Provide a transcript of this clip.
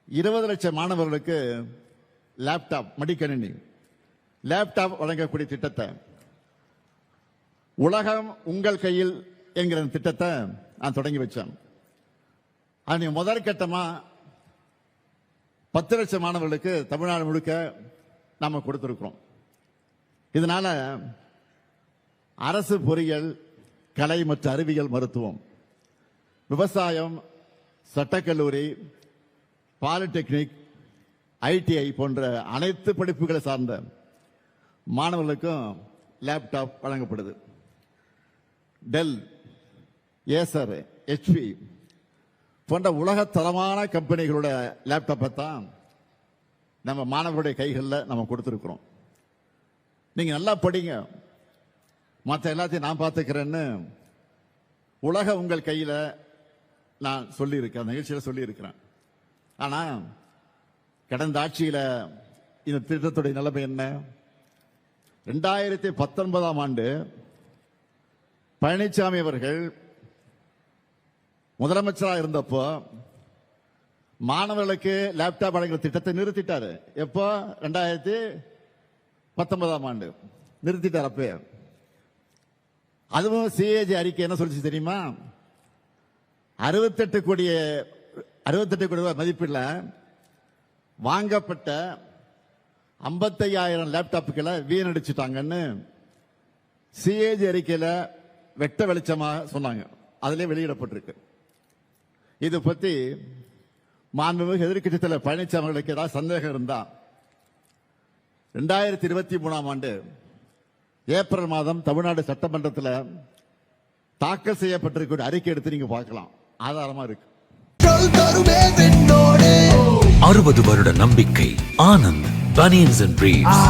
20 லட்சம் மாணவர்களுக்கு லேப்டாப் மடிக்கணினி லேப்டாப் வழங்கக்கூடிய திட்டத்தை உலகம் உங்கள் கையில் என்கிற திட்டத்தை நான் தொடங்கி வச்சேன். அது முதல் கட்டமா 10 லட்சம் மாணவர்களுக்கு தமிழ்நாடு முழுக்க நாம கொடுத்திருக்கிறோம். இதனால அரசு பொறியியல், கலை மற்றும் அறிவியல், மருத்துவம், விவசாயம், சட்டக்கல்லூரி, பாலிடெக்னிக், ஐடிஐ போன்ற அனைத்து படிப்புகளை சார்ந்த மாணவர்களுக்கும் லேப்டாப் வழங்கப்படுது. டெல், ஏசர், HP போன்ற உலக தரமான கம்பெனிகளோட லேப்டாப்பை தான் நம்ம மாணவர்களுடைய கைகளில் நம்ம கொடுத்துருக்கிறோம். நீங்க நல்லா படிங்க, மற்ற எல்லாத்தையும் நான் பார்த்துக்கிறேன்னு உலக உங்கள் கையில் நான் சொல்லியிருக்கேன், நிகழ்ச்சியில் சொல்லியிருக்கிறேன். ஆனா கடந்த ஆட்சியில் இந்த திட்டத்துடைய நிலைமை என்ன? 2019ஆம் ஆண்டு பழனிசாமி அவர்கள் முதலமைச்சராக இருந்தப்போ மாணவர்களுக்கு லேப்டாப் வழங்குற திட்டத்தை நிறுத்திட்டாரு. எப்போ? 2019ஆம் ஆண்டு நிறுத்திட்டார். அப்ப அதுவும் CAG அறிக்கை என்ன சொல்லிச்சு தெரியுமா? 68 கோடி ரூபாய் மதிப்பில் வாங்கப்பட்ட 55,000 லேப்டாப்புகளை வீணடிச்சுட்டாங்கன்னு CAG அறிக்கையில வெட்ட வெளிச்சமா சொன்னாங்க. அதிலே வெளியிடப்பட்டிருக்கு. இது பத்தி மாண்புமிகு எதிர்க்கட்சி தலைவர் பழனிசாமி அவர்களுக்கு ஏதாவது சந்தேகம் இருந்தா 2023ஆம் ஆண்டு ஏப்ரல் மாதம் தமிழ்நாடு சட்டமன்றத்தில் தாக்கல் செய்யப்பட்டிருக்கிற அறிக்கை எடுத்து நீங்க பார்க்கலாம், ஆதாரமா இருக்கு. 60 வருட நம்பிக்கை. Anand banians and briefs.